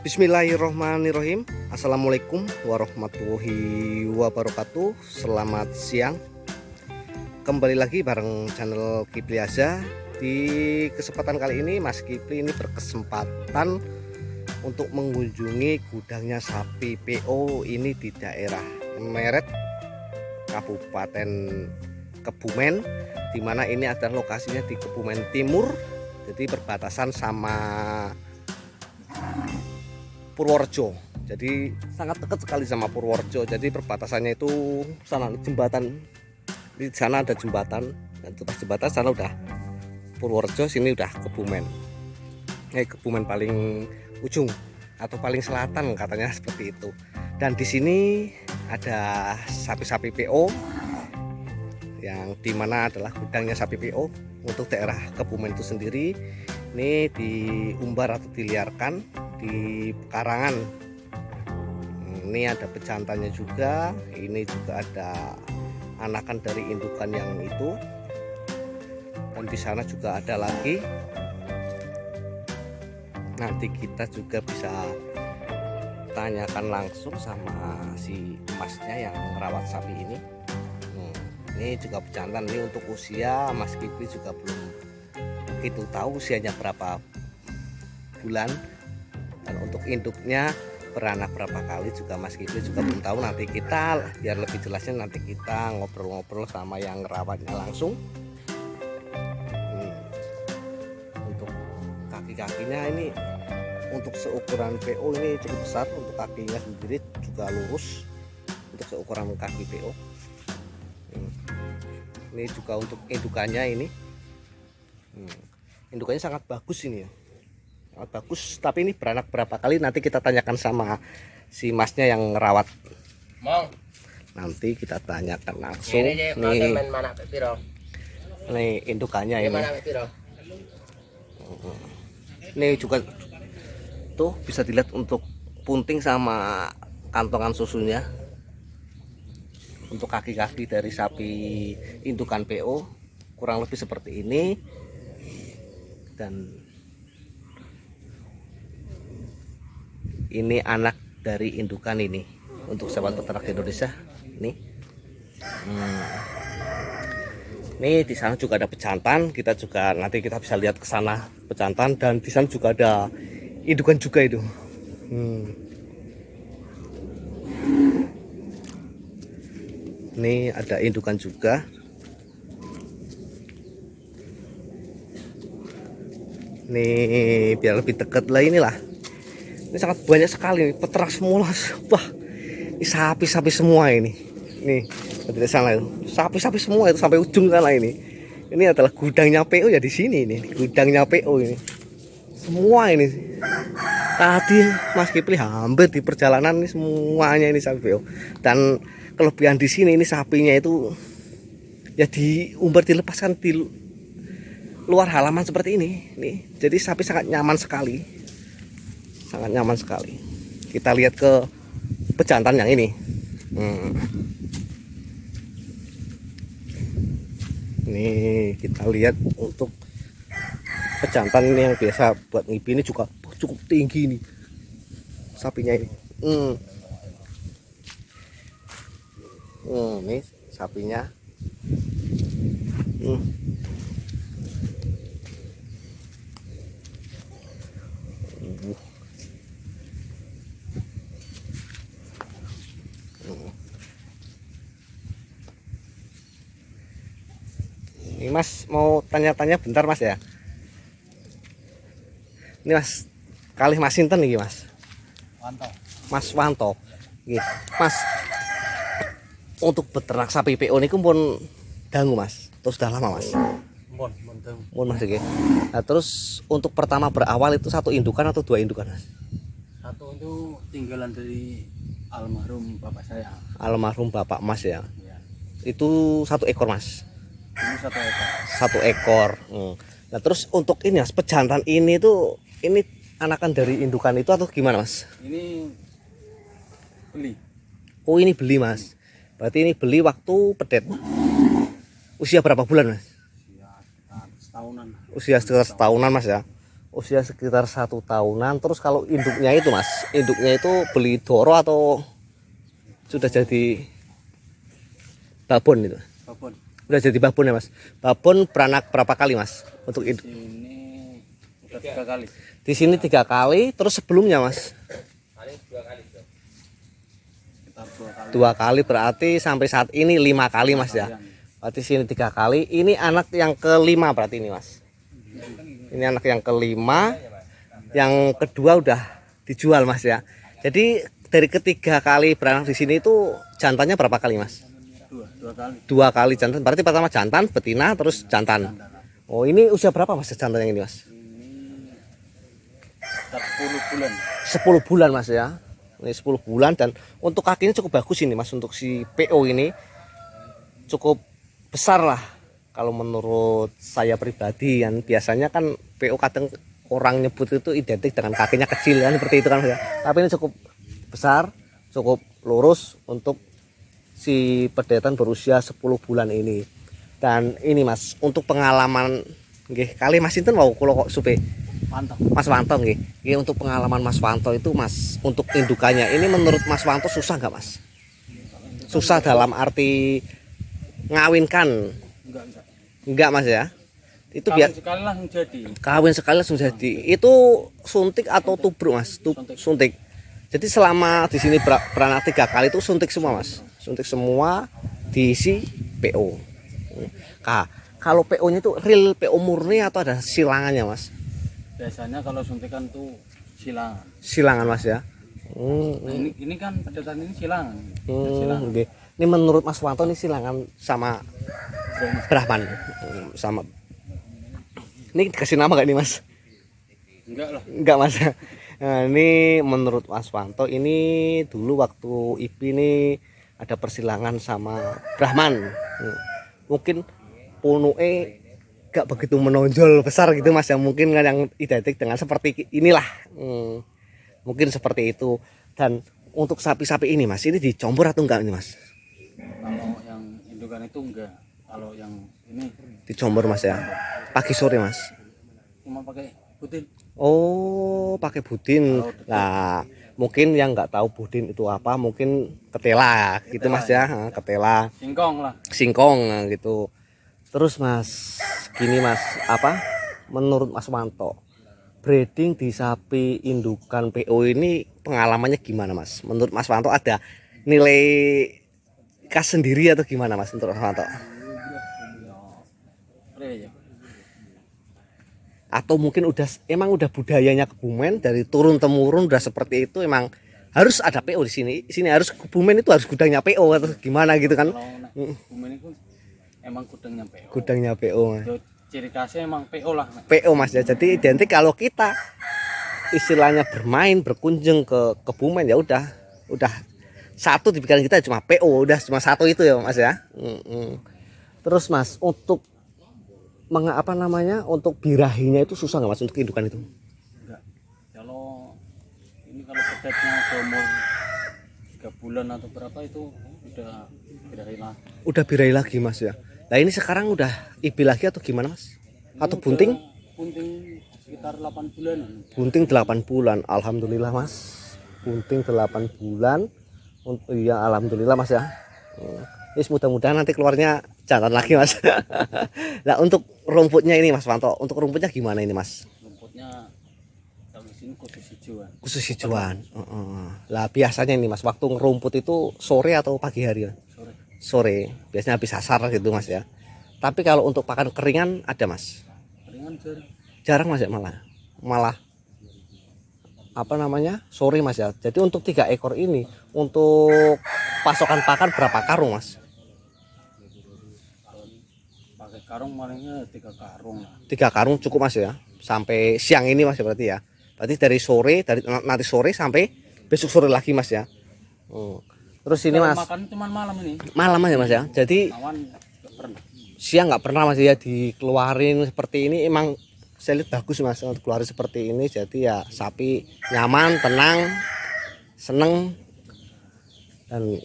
Bismillahirrohmanirrohim. Assalamualaikum warahmatullahi wabarakatuh. Selamat siang. Kembali lagi bareng channel Kipli Aja. Di kesempatan kali ini Mas Kipli ini berkesempatan untuk mengunjungi gudangnya sapi PO ini di daerah Meret, Kabupaten Kebumen, dimana ini adalah lokasinya di Kebumen Timur, jadi perbatasan sama Purworejo. Jadi sangat dekat sekali sama Purworejo. Jadi perbatasannya itu sana jembatan, di sana ada jembatan, dan pas jembatan sana udah Purworejo, sini udah Kebumen. Kebumen paling ujung atau paling selatan katanya seperti itu. Dan di sini ada sapi-sapi PO yang dimana adalah gudangnya sapi PO untuk daerah Kebumen itu sendiri. Ini diumbar atau diliarkan di pekarangan. Ini ada pejantannya juga, ini juga ada anakan dari indukan yang itu, dan di sana juga ada lagi. Nanti kita juga bisa tanyakan langsung sama si emasnya yang merawat sapi ini. Ini juga pejantan. Ini untuk usia Mas Kipli juga belum begitu tahu usianya berapa bulan, dan untuk induknya beranak berapa kali juga Mas Kipli juga belum tahu. Nanti kita biar lebih jelasnya nanti kita ngobrol-ngobrol sama yang ngerawatnya langsung. Untuk kaki-kakinya ini untuk seukuran PO ini cukup besar, untuk kakinya sendiri juga lurus untuk seukuran kaki PO. Ini juga untuk indukannya ini. Indukannya sangat bagus ini ya, sangat bagus. Tapi ini beranak berapa kali nanti kita tanyakan sama si masnya yang ngerawat. Nanti kita tanyakan langsung. Nih indukannya ini. Ini juga tuh bisa dilihat untuk punting sama kantongan susunya. Untuk kaki-kaki dari sapi indukan PO kurang lebih seperti ini. Dan ini anak dari indukan ini untuk sahabat peternak Indonesia. Ini di sana juga ada pejantan. Kita juga nanti kita bisa lihat ke sana pejantan, dan di sana juga ada indukan juga itu. Ini ada indukan juga. Nih biar lebih dekat lah, inilah. Ini sangat banyak sekali peternak semua. Wah, ini sapi-sapi semua ini. Nih dari sana itu sapi-sapi semua itu sampai ujung sana ini. Ini adalah gudangnya PO ya, di sini ini gudangnya PO ini. Semua ini. Tadi Mas Kipli hampir di perjalanan ini semuanya ini sapi PO. Dan kelebihan di sini ini sapinya itu ya diumbar, dilepaskan di luar halaman seperti ini. Nih, jadi sapi sangat nyaman sekali. Sangat nyaman sekali. Kita lihat ke pejantan yang ini. Nih, kita lihat untuk pejantan ini yang biasa buat ngipi ini juga cukup tinggi nih sapinya ini. Nih sapinya. Ini Mas mau tanya-tanya bentar Mas ya. Ini Mas kalih Mas sinten iki Mas? Wanto. Mas Wanto. Nggih. Mas, untuk beternak sapi PO niku pun dangu Mas. Terus sudah lama Mas? Mun Mas iki. Nah, terus untuk pertama berawal itu satu indukan atau dua indukan Mas? Satu itu tinggalan dari almarhum bapak saya. Almarhum bapak Mas ya. Ya. Itu satu ekor Mas. Ini satu ekor. Satu ekor. Nah, terus untuk ini Mas, pejantan ini tuh ini anakan dari indukan itu atau gimana Mas? Ini beli. Oh, ini beli Mas. Berarti ini beli waktu pedet. Usia berapa bulan Mas? Ya, sekitar setahunan. Usia sekitar setahunan Mas ya. usia sekitar 1 tahunan. Terus kalau induknya itu mas, induknya itu beli doro atau sudah jadi babon itu? Babon. Udah jadi babon ya mas. Babon beranak berapa kali mas untuk induk? Ini udah 3 kali. Di sini 3 kali. Terus sebelumnya mas? Sekitar 2 kali. 2 kali, berarti sampai saat ini 5 kali mas ya. Berarti sini 3 kali. Ini anak yang kelima berarti ini mas. Ini anak yang kelima. Yang kedua udah dijual mas ya. Jadi dari ketiga kali beranak di sini itu jantannya berapa kali mas? 2 kali. 2 kali jantan. Berarti pertama jantan, betina, terus jantan. Oh ini usia berapa mas jantan yang ini mas? Ini sekitar 10 bulan. 10 bulan mas ya. Ini 10 bulan dan untuk kakinya cukup bagus ini mas. Untuk si PO ini cukup besar lah. Kalau menurut saya pribadi kan biasanya kan PO kadang orang nyebut itu identik dengan kakinya kecil kan seperti itu kan mas ya. Tapi ini cukup besar, cukup lurus untuk si pedetan berusia 10 bulan ini. Dan ini mas untuk pengalaman nggih kali Mas sinten mau kula kok supe Mantap. Mas Wanto nggih. Nggih untuk pengalaman Mas Wanto itu Mas untuk indukannya ini menurut Mas Wanto susah nggak Mas? Susah dalam arti ngawinkan? Enggak. Enggak Mas ya. Itu Kawin biar sekali langsung jadi. kawin sekali langsung jadi. Itu suntik atau tubruk Mas? Suntik. Jadi selama di sini beranak 3 kali itu suntik semua Mas. Suntik semua diisi PO. Kalau PO-nya itu real PO murni atau ada silangannya Mas? Biasanya kalau suntikan tuh silangan. Silangan Mas ya. Nah, ini kan pedetan ini silangan. Silangan. Oke. Ini menurut Mas Wanto ini silangan sama Brahman. Sama. Ini dikasih nama gak nih Mas? Enggak lah. Enggak Mas. Nah, ini menurut Mas Wanto ini dulu waktu IP ini ada persilangan sama Brahman. Mungkin punuke gak begitu menonjol besar gitu Mas, yang mungkin yang identik dengan seperti inilah. Mungkin seperti itu. Dan untuk sapi-sapi ini Mas, ini dicombor atau enggak ini Mas? Kalau yang indukan itu enggak. Kalau yang ini Dicombor Mas ya. Pagi sore Mas. cuma pakai putin. Oh, pakai budin. Nah, mungkin yang nggak tahu budin itu apa, mungkin ketela gitu Mas ya. Ketela, Singkong lah. singkong nah, gitu. Terus Mas, gini Mas, apa menurut Mas Wanto, breeding di sapi indukan PO ini pengalamannya gimana Mas? Menurut Mas Wanto ada nilai khas sendiri atau gimana Mas menurut Mas Wanto? Ya. Atau mungkin emang udah budayanya Kebumen dari turun temurun udah seperti itu, emang harus ada PO di sini. Sini harus Kebumen itu harus gudangnya PO atau gimana gitu kan? Kalau Kebumen itu emang gudangnya PO. Gudangnya PO. Ciri khasnya emang PO lah. PO Mas ya. Jadi identik kalau kita istilahnya bermain berkunjung ke Kebumen ya udah satu di pikiran kita cuma PO, udah cuma satu itu ya Mas ya. Terus Mas untuk untuk birahinya itu susah nggak Mas untuk indukan itu? Enggak. Kalau pedetnya udah umur 3 bulan atau berapa itu udah birahi lah. Udah birahi lagi Mas ya. Nah ini sekarang udah ibi lagi atau gimana Mas? Atau Ini bunting? Bunting sekitar 8 bulan. Bunting 8 bulan. Alhamdulillah Mas. Bunting 8 bulan. Iya alhamdulillah Mas ya. Ini mudah-mudahan nanti keluarnya jantan lagi Mas. Nah untuk rumputnya ini Mas Wanto, untuk rumputnya gimana ini Mas? Rumputnya kalau di sini khusus hijauan. Khusus hijauan. Lah biasanya ini Mas, waktu ngerumput itu sore atau pagi hari? Sore. Sore. Biasanya habis asar gitu Mas ya. Tapi kalau untuk pakan keringan ada Mas? Keringan jarang. Jarang Mas ya malah sore Mas ya. Jadi untuk 3 ekor ini untuk pasokan pakan berapa karung Mas? Pakai karung malingnya 3 karung lah. 3 karung cukup Mas ya. Sampai siang ini Mas ya berarti ya. Berarti dari nanti sore sampai besok sore lagi Mas ya. Terus ini Kalau Mas. makan cuma malam ini. Malam aja Mas ya. Jadi Awan nggak pernah. siang nggak pernah Mas ya dikeluarin seperti ini. Emang saya lihat bagus Mas untuk keluarin seperti ini. Jadi ya sapi nyaman, tenang, seneng, dan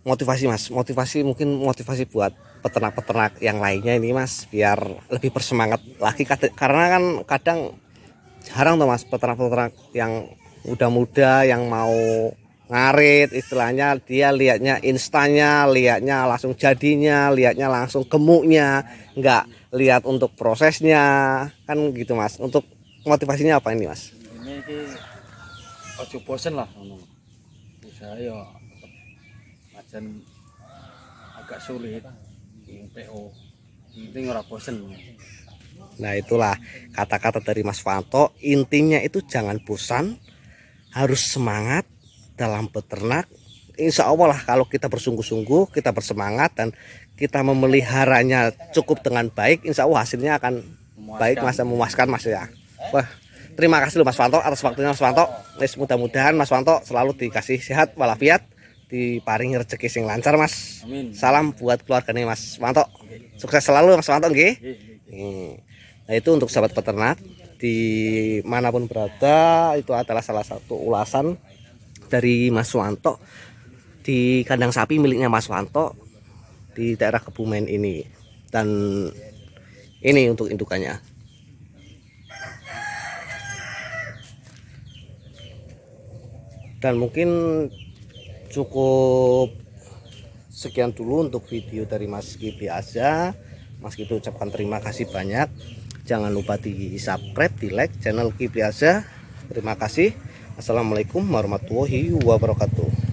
motivasi Mas. Mungkin motivasi buat peternak-peternak yang lainnya ini Mas, biar lebih bersemangat lagi karena kan kadang jarang tuh Mas peternak-peternak yang udah muda yang mau ngarit, istilahnya dia lihatnya instannya, lihatnya langsung jadinya, lihatnya langsung gemuknya, nggak lihat untuk prosesnya kan gitu Mas. Untuk motivasinya apa ini Mas? Ini ki ojo bosen lah ngono. Usaha ya tetep ajan agak sulit yang PO. Penting ora bosen. Nah itulah kata-kata dari Mas Fanto, intinya itu jangan bosan, harus semangat dalam beternak. Insya Allah lah kalau kita bersungguh-sungguh, kita bersemangat dan kita memeliharanya cukup dengan baik, insya Allah hasilnya akan baik Mas, memuaskan Mas ya. Wah, terima kasih loh Mas Fanto atas waktunya Mas Fanto. Mudah-mudahan Mas Fanto selalu dikasih sehat walafiat, diparingi rezeki sing lancar Mas. Amin. Salam buat keluarganya Mas Fanto. Sukses selalu Mas Fanto nggih. Nah itu untuk sahabat peternak dimanapun berada, itu adalah salah satu ulasan dari Mas Wanto di kandang sapi miliknya Mas Wanto di daerah Kebumen ini. Dan ini untuk indukannya. Dan mungkin cukup sekian dulu untuk video dari Mas Kipli Azza. Mas Kipli ucapkan terima kasih banyak. Jangan lupa di subscribe, di like channel Kipli Azza. Terima kasih. Assalamualaikum warahmatullahi wabarakatuh.